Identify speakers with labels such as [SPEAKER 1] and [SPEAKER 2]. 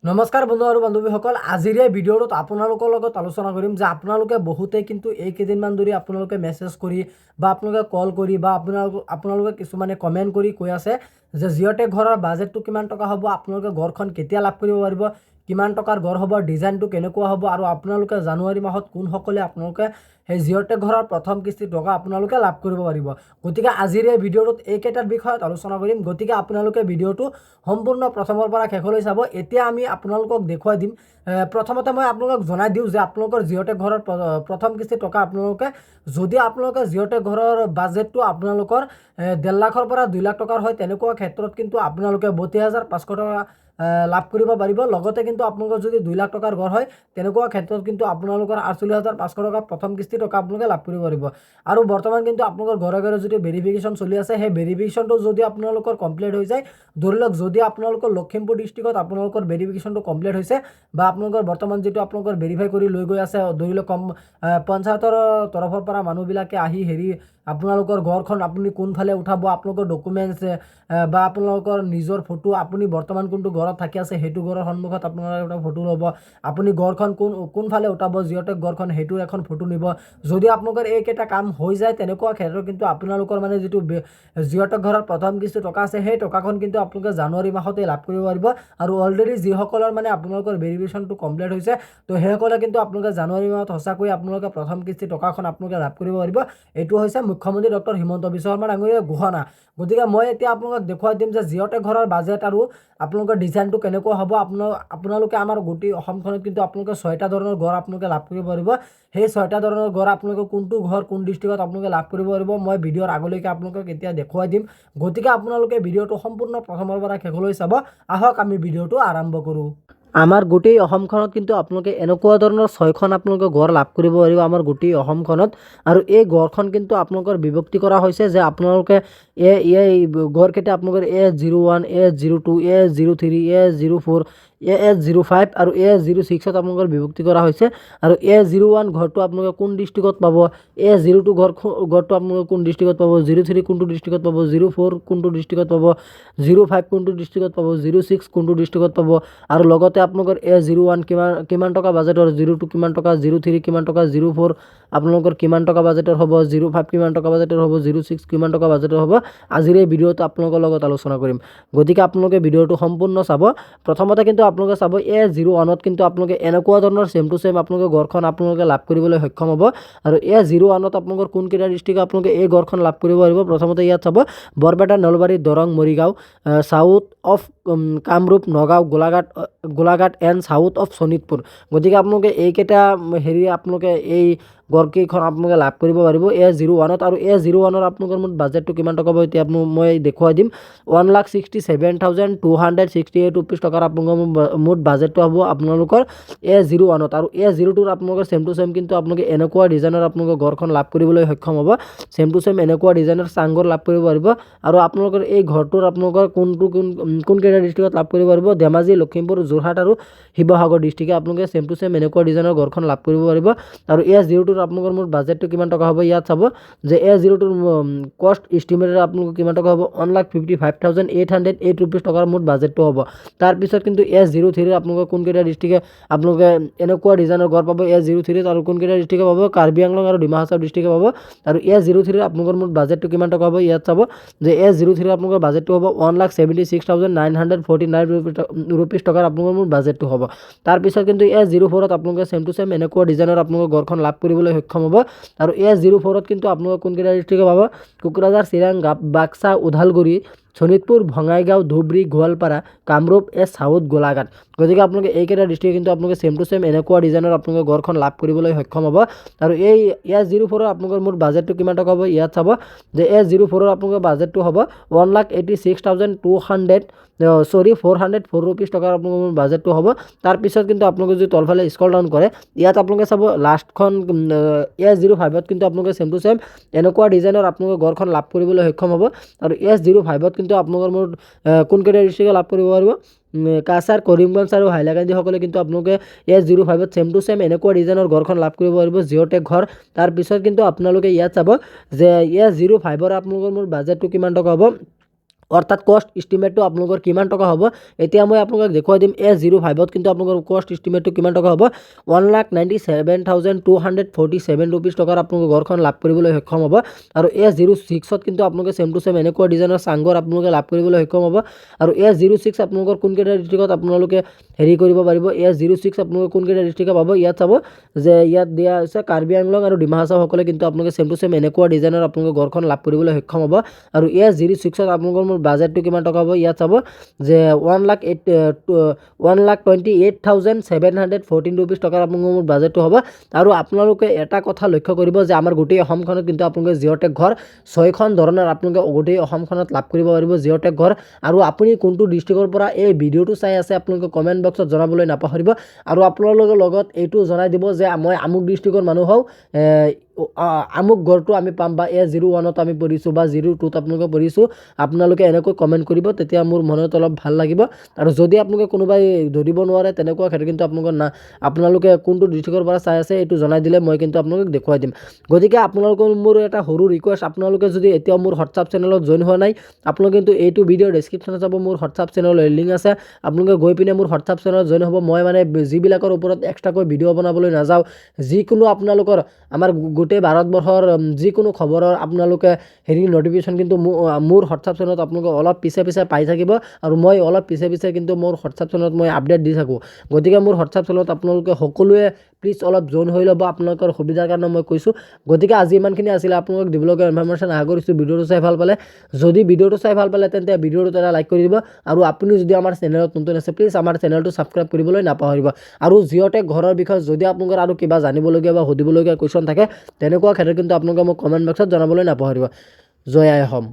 [SPEAKER 1] নমস্কাৰ বন্ধু আৰু বান্ধৱীসকল, আজিৰ এই ভিডিঅ'টোত আপোনালোকৰ লগত আলোচনা কৰিম যে আপোনালোকে বহুতেই কিন্তু এই কেইদিনমান ধৰি আপোনালোকে মেছেজ কৰি বা আপোনালোকে কল কৰি বা আপোনালোকে কিছুমানে কমেণ্ট কৰি কৈ আছে যে জিঅ'টেক ঘৰৰ বাজেটটো কিমান টকা হ'ব, আপোনালোকে ঘৰখন কেতিয়া লাভ কৰিব পাৰিব, কিমান টকাৰ ঘৰ হ'ব, ডিজাইনটো কেনেকুৱা হ'ব আৰু আপোনালোকে জানুৱাৰী মাহত কোনসকলে আপোনালোকে সেই জিঅ'টেক ঘৰৰ প্ৰথম কিস্তি টকা আপোনালোকে লাভ কৰিব পাৰিব। গতিকে আজিৰ এই ভিডিঅ'টোত এইকেইটাৰ বিষয়ত আলোচনা কৰিম। গতিকে আপোনালোকে ভিডিঅ'টো সম্পূৰ্ণ প্ৰথমৰ পৰা শেষলৈ চাব। এতিয়া আমি আপোনালোকক দেখুৱাই দিম। প্ৰথমতে মই আপোনালোকক জনাই দিওঁ যে আপোনালোকৰ জিঅ'টেক ঘৰৰ প্ৰথম কিস্তি টকা আপোনালোকে যদি আপোনালোকে জিঅ'টেক ঘৰৰ বাজেটটো আপোনালোকৰ 1.5 লাখৰ পৰা 2 লাখ টকাৰ হয়, তেনেকুৱা ক্ষেত্ৰত কিন্তু আপোনালোকে 32,500 টকা লাভ কৰিব পাৰিব। লগতে কিন্তু আপোনালোকৰ যদি 2 লাখ টকাৰ ঘৰ হয়, তেনেকুৱা ক্ষেত্ৰত কিন্তু আপোনালোকৰ 48,500 টকা প্ৰথম কিস্তি টকা আপোনালোকে লাভ কৰিব পাৰিব। আৰু বৰ্তমান কিন্তু আপোনালোকৰ ঘৰে ঘৰে যদি ভেৰিফিকেশ্যন চলি আছে, সেই ভেৰিফিকেশ্যনটো যদি আপোনালোকৰ কমপ্লিট হৈ যায়, ধৰি লওক যদি আপোনালোকৰ লখিমপুৰ ডিষ্ট্ৰিক্টত আপোনালোকৰ ভেৰিফিকেশ্যনটো কমপ্লিট হৈছে বা আপোনালোকৰ বৰ্তমান যিটো আপোনালোকৰ ভেৰিফাই কৰি লৈ গৈ আছে, ধৰি লওক পঞ্চায়তৰ তৰফৰ পৰা মানুহবিলাকে আহি আপোনালোকৰ ঘৰখন আপুনি কোনফালে উঠাব, আপোনালোকৰ ডকুমেণ্টছ বা আপোনালোকৰ নিজৰ ফটো, আপুনি বৰ্তমান কোনটো ঘৰত থাকি আছে সেইটো ঘৰৰ সন্মুখত আপোনালোকে এটা ফটো ল'ব, আপুনি ঘৰখন কোনফালে উঠাব জিঅ'টেক ঘৰখন সেইটোৰ এখন ফটো নিব। যদি আপোনালোকৰ এইকেইটা কাম হৈ যায়, তেনেকুৱা ক্ষেত্ৰত কিন্তু আপোনালোকৰ মানে যিটো জিঅ'টেক ঘৰৰ প্ৰথম কিস্তি টকা আছে, সেই টকাখন কিন্তু আপোনালোকে জানুৱাৰী মাহতে লাভ কৰিব পাৰিব। আৰু অলৰেডি যিসকলৰ মানে আপোনালোকৰ ভেৰিফিকেশ্যনটো কমপ্লিট হৈছে, তো সেইসকলে কিন্তু আপোনালোকে জানুৱাৰী মাহত সঁচাকৈ আপোনালোকে প্ৰথম কিস্তি টকাখন আপোনালোকে লাভ কৰিব পাৰিব। এইটো হৈছে মুখ্যমন্ত্ৰী ডক্টৰ হিমন্ত বিশ্ব শৰ্মা ডাঙৰীয়াৰ ঘোষণা। গতিকে মই এতিয়া আপোনালোকক দেখুৱাই দিম যে জিঅ'টেক ঘৰৰ বাজেট আৰু আপোনালোকৰ ডিজাইনটো কেনেকুৱা হ'ব। আপোনালোকে আমাৰ গোটেই অসমখনত কিন্তু আপোনালোকে 6টা ধৰণৰ ঘৰ আপোনালোকে লাভ কৰিব পাৰিব। সেই 6টা ধৰণৰ ঘৰ আপোনালোকে কোনটো ঘৰ কোন ডিষ্ট্ৰিক্টত আপোনালোকে লাভ কৰিব পাৰিব, মই ভিডিঅ'ৰ আগলৈকে আপোনালোকক এতিয়া দেখুৱাই দিম। গতিকে আপোনালোকে ভিডিঅ'টো সম্পূৰ্ণ প্ৰথমৰ পৰা শেষলৈ চাব। আহক আমি ভিডিঅ'টো আৰম্ভ কৰোঁ। আমাৰ গোটেই অসমখনত কিন্তু আপোনালোকে এনেকুৱা ধৰণৰ 6খন আপোনালোকে ঘৰ লাভ কৰিব পাৰিব আমাৰ গোটেই অসমখনত। আৰু এই ঘৰখন কিন্তু আপোনালোকৰ বিভক্তি কৰা হৈছে যে আপোনালোকে এই ঘৰকেইটা আপোনালোকৰ AS01, AS02, AS03, AS04, AS05 আৰু AS06ত আপোনালোকৰ বিভক্তি কৰা হৈছে। আৰু AS01 ঘৰটো আপোনালোকে কোন ডিষ্ট্ৰিক্টত পাব, AS02 ঘৰটো আপোনালোকে কোন ডিষ্ট্ৰিক্টত পাব, 03 কোনটো ডিষ্ট্ৰিক্টত পাব, 04 কোনটো ডিষ্ট্ৰিক্টত পাব, 05 কোনটো ডিষ্ট্ৰিক্টত পাব, 06 কোনটো ডিষ্ট্ৰিক্টত পাব। আৰু লগতে আপোনালোকৰ AS01 কিমান টকা বাজেটৰ, 02 কিমান টকা, 03 কিমান টকা, 04 আপোনালোকৰ কিমান টকা বাজেটৰ হ'ব, 05 কিমান টকা বাজেটৰ হ'ব, 06 কিমান টকা বাজেটৰ হ'ব, আজিৰ এই ভিডিঅ'টো আপোনালোকৰ লগত আলোচনা কৰিম। গতিকে আপোনালোকে ভিডিঅ'টো সম্পূৰ্ণ চাব। প্ৰথমতে কিন্তু আপোনালোকে চাব AS01ত কিন্তু আপোনালোকে এনেকুৱা ধৰণৰ ছেম টু ছেম আপোনালোকে ঘৰখন আপোনালোকে লাভ কৰিবলৈ সক্ষম হ'ব। আৰু AS01ত আপোনালোকৰ কোনকেইটা ডিষ্ট্ৰিক্ট আপোনালোকে এই ঘৰখন লাভ কৰিব পাৰিব। প্ৰথমতে ইয়াত চাব Barpeta, Nalbari, Darrang, Morigaon, south of Kamrup, Nagaon, Golaghat and south of Sonitpur. গতিকে আপোনালোকে এইকেইটা আপোনালোকে এই ঘৰকেইখন আপোনালোকে লাভ কৰিব পাৰিব AS01ত। আৰু AS01ৰ আপোনালোকৰ মুঠ বাজেটটো কিমান টকা হ'ব এতিয়া মই দেখুৱাই দিম। 1,67,268 ৰুপিজ টকাৰ আপোনালোকৰ মুঠ বাজেটটো হ'ব আপোনালোকৰ AS01ত। আৰু AS02ত আপোনালোকৰ ছেম টু ছেম কিন্তু আপোনালোকে এনেকুৱা ডিজাইনৰ আপোনালোকৰ ঘৰখন লাভ কৰিবলৈ সক্ষম হ'ব। ছেম টু ছেম এনেকুৱা ডিজাইনৰ চাংঘৰ লাভ কৰিব পাৰিব। আৰু আপোনালোকৰ এই ঘৰটোৰ আপোনালোকৰ কোনকেইটা ডিষ্ট্ৰিক্টত লাভ কৰিব পাৰিব, ধেমাজি, লখিমপুৰ, যোৰহাট আৰু শিৱসাগৰ ডিষ্ট্ৰিক্টে আপোনালোকে ছেম টু ছেম এনেকুৱা ডিজাইনৰ ঘৰখন লাভ কৰিব পাৰিব। আৰু AS02ৰ আপোনালোকৰ মুঠ বাজেটটো কিমান টকা হ'ব ইয়াত চাব যে AS02ৰ কষ্ট ইষ্টিমেটেড আপোনালোকৰ কিমান টকা হ'ব, 1,55,808 ৰুপিজ টকাৰ মুঠ বাজেটটো হ'ব। তাৰপিছত কিন্তু AS03ৰ আপোনালোকৰ কোনকেইটা ডিষ্ট্ৰিক্টে আপোনালোকে এনেকুৱা ডিজাইনৰ ঘৰ পাব AS03ত, আৰু কোনকেইটা ডিষ্ট্ৰিক্টে পাব, কাৰ্বি আংলং আৰু ডিমা হাছাও ডিষ্ট্ৰিক্টে পাব। আৰু AS03ৰ আপোনালোকৰ মুঠ বাজেটটো কিমান টকা হ'ব ইয়াত চাব যে AS03ৰ আপোনালোকৰ বাজেটটো হ'ব 1,76,949 ৰুপিজ টকাৰ আপোনালোকৰ মুঠ বাজেটটো হ'ব। তাৰপিছত কিন্তু AS04ত আপোনালোকে ছেম টু ছেম এনেকুৱা ডিজাইনৰ আপোনালোকৰ ঘৰখন লাভ কৰিবলৈ সক্ষম হ'ব। আৰু AS04ত কিন্তু আপোনালোকে কোনকেইটা ডিষ্ট্ৰিক্টে পাব, কোকৰাঝাৰ, চিৰাং, বাক্সা, ওদালগুৰি, শোণিতপুৰ, বঙাইগাঁও, ধুবুৰী, গোৱালপাৰা, কামৰূপ, চাউথ, গোলাঘাট। গতিকে আপোনালোকে এইকেইটা ডিষ্ট্ৰিক্ট কিন্তু আপোনালোকে ছেম টু ছেম এনেকুৱা ডিজাইনৰ আপোনালোকে ঘৰখন লাভ কৰিবলৈ সক্ষম হ'ব। আৰু এই AS04ৰ আপোনালোকৰ মুঠ বাজেটটো কিমান টকা হ'ব ইয়াত চাব যে AS04ৰ আপোনালোকৰ বাজেটটো হ'ব 1,86,404 ৰুপিজ টকাৰ আপোনালোকৰ বাজেটটো হ'ব। তাৰপিছত কিন্তু আপোনালোকে যদি তলফালে স্ক্ৰল ডাউন কৰে, ইয়াত আপোনালোকে চাব লাষ্টখন AS05ত কিন্তু আপোনালোকে ছেম টু ছেম এনেকুৱা ডিজাইনৰ আপোনালোকে ঘৰখন লাভ কৰিবলৈ সক্ষম হ'ব। আৰু AS05ত কিন্তু আপোনালোকৰ মুঠ কোনকেইটা ডিষ্ট্ৰিক্টে লাভ কৰিব পাৰিব, কাছাৰ, কৰিমগঞ্জ আৰু হাইলাকান্দিসকলে কিন্তু আপোনালোকে AS05ত ছেম টু ছেম এনেকুৱা ডিজাইনৰ ঘৰখন লাভ কৰিব পাৰিব, জিঅ'টেক ঘৰ। তাৰপিছত কিন্তু আপোনালোকে ইয়াত চাব যে AS05ৰ আপোনালোকৰ মুঠ বাজেটটো কিমান টকা হ'ব, অৰ্থাৎ কষ্ট ইষ্টিমেটটো আপোনালোকৰ কিমান টকা হ'ব এতিয়া মই আপোনালোকক দেখুৱাই দিম A05ত কিন্তু আপোনালোকৰ কষ্ট ইষ্টিমেটটো কিমান টকা হ'ব 1,97,247 ৰুপিজ টকাৰ আপোনালোকৰ ঘৰখন লাভ কৰিবলৈ সক্ষম হ'ব আৰু A06ত কিন্তু আপোনালোকে চেম টু চেম এনেকুৱা ডিজাইনৰ চাংঘৰ আপোনালোকে লাভ কৰিবলৈ সক্ষম হ'ব আৰু A06 আপোনালোকৰ কোনকেইটা ডিষ্ট্ৰিক্টত আপোনালোকে হেৰি কৰিব পাৰিব A06 আপোনালোকে কোনকেইটা ডিষ্ট্ৰিক্টত পাব ইয়াত চাব যে ইয়াত দিয়া হৈছে কাৰ্বি আংলং আৰু ডিমা হাছাওসকলে কিন্তু আপোনালোকে চেম টু চেম এনেকুৱা ডিজাইনৰ আপোনালোকৰ ঘৰখন লাভ কৰিবলৈ সক্ষম হ'ব আৰু A06ত আপোনালোকৰ মোৰ বাজেটটো কিমান টকা হ'ব ইয়াত চাব যে 1,28,714 ৰুপিজ টকাৰ আপোনালোকৰ মোৰ বাজেটটো হ'ব আৰু আপোনালোকে এটা কথা লক্ষ্য কৰিব যে আমাৰ গোটেই অসমখনত কিন্তু আপোনালোকে জিঅ'টেক ঘৰ 6খন ধৰণৰ আপোনালোকে গোটেই অসমখনত লাভ কৰিব পাৰিব জিঅ'টেক ঘৰ আৰু আপুনি কোনটো ডিষ্ট্ৰিক্টৰ পৰা এই ভিডিঅ'টো চাই আছে আপোনালোকে কমেণ্ট বক্সত জনাবলৈ নাপাহৰিব আৰু আপোনালোকৰ লগত এইটো জনাই দিব যে মই আমুক ডিষ্ট্ৰিক্টৰ মানুহ হওঁ আমুক ঘৰটো আমি পাম বা A01ত আমি পঢ়িছোঁ বা 02ত আপোনালোকে পঢ়িছোঁ আপোনালোকে এনেকৈ কমেণ্ট কৰিব তেতিয়া মোৰ মনত অলপ ভাল লাগিব আৰু যদি আপোনালোকে কোনোবাই ধৰিব নোৱাৰে তেনেকুৱা ক্ষেত্ৰত কিন্তু আপোনালোকে কোনটো ডিষ্ট্ৰিক্টৰ পৰা চাই আছে এইটো জনাই দিলে মই কিন্তু আপোনালোকক দেখুৱাই দিম গতিকে আপোনালোকৰ মোৰ এটা সৰু ৰিকুৱেষ্ট আপোনালোকে যদি এতিয়াও মোৰ হোৱাটছআপ চেনেলত জইন হোৱা নাই আপোনালোকে কিন্তু এইটো ভিডিঅ'ৰ ডেছক্ৰিপশ্যনত যাব মোৰ হোৱাটছআপ চেনেলৰ লিংক আছে আপোনালোকে গৈ পিনে মোৰ হোৱাটছআপ চেনেলত জইন হ'ব মই মানে যিবিলাকৰ ওপৰত এক্সট্ৰাকৈ ভিডিঅ' বনাবলৈ নাযাওঁ যিকোনো আপোনালোকৰ আমাৰ গোটেই ভাৰতবৰ্ষৰ যিকোনো খবৰৰ আপোনালোকে হেৰি নটিফিকেশ্যন কিন্তু মোৰ হোৱাটছআপ চেনেলত আপোনালোকে অলপ পিছে পাই থাকিব আৰু মই অলপ পিছে কিন্তু মোৰ হোৱাটছআপ চেনেলত মই আপডেট দি থাকোঁ গতিকে মোৰ হোৱাটছআপ চেনেলত আপোনালোকে সকলোৱে প্লিজ অলপ জইন হৈ ল'ব আপোনালোকৰ সুবিধাৰ কাৰণে মই কৈছোঁ গতিকে আজি ইমানখিনি আছিলে আপোনালোকক দিবলগীয়া ইনফৰমেশ্যন আশা কৰিছোঁ ভিডিঅ'টো চাই ভাল পালে যদি ভিডিঅ'টো চাই ভাল পালে তেন্তে ভিডিঅ'টোত এটা লাইক কৰি দিব আৰু আপুনি যদি আমাৰ চেনেলত নতুন আছে প্লিজ আমাৰ চেনেলটো ছাবস্ক্ৰাইব কৰিবলৈ নাপাহৰিব আৰু জিঅ'টেক ঘৰৰ বিষয়ে যদি আপোনালোকৰ আৰু কিবা জানিবলগীয়া বা সুধিবলগীয়া কুৱেশ্যন থাকে তেনেকুৱা ক্ষেত্ৰত কিন্তু আপোনালোকে মোক কমেণ্ট বক্সত জনাবলৈ নাপাহৰিব জয় আই অসম।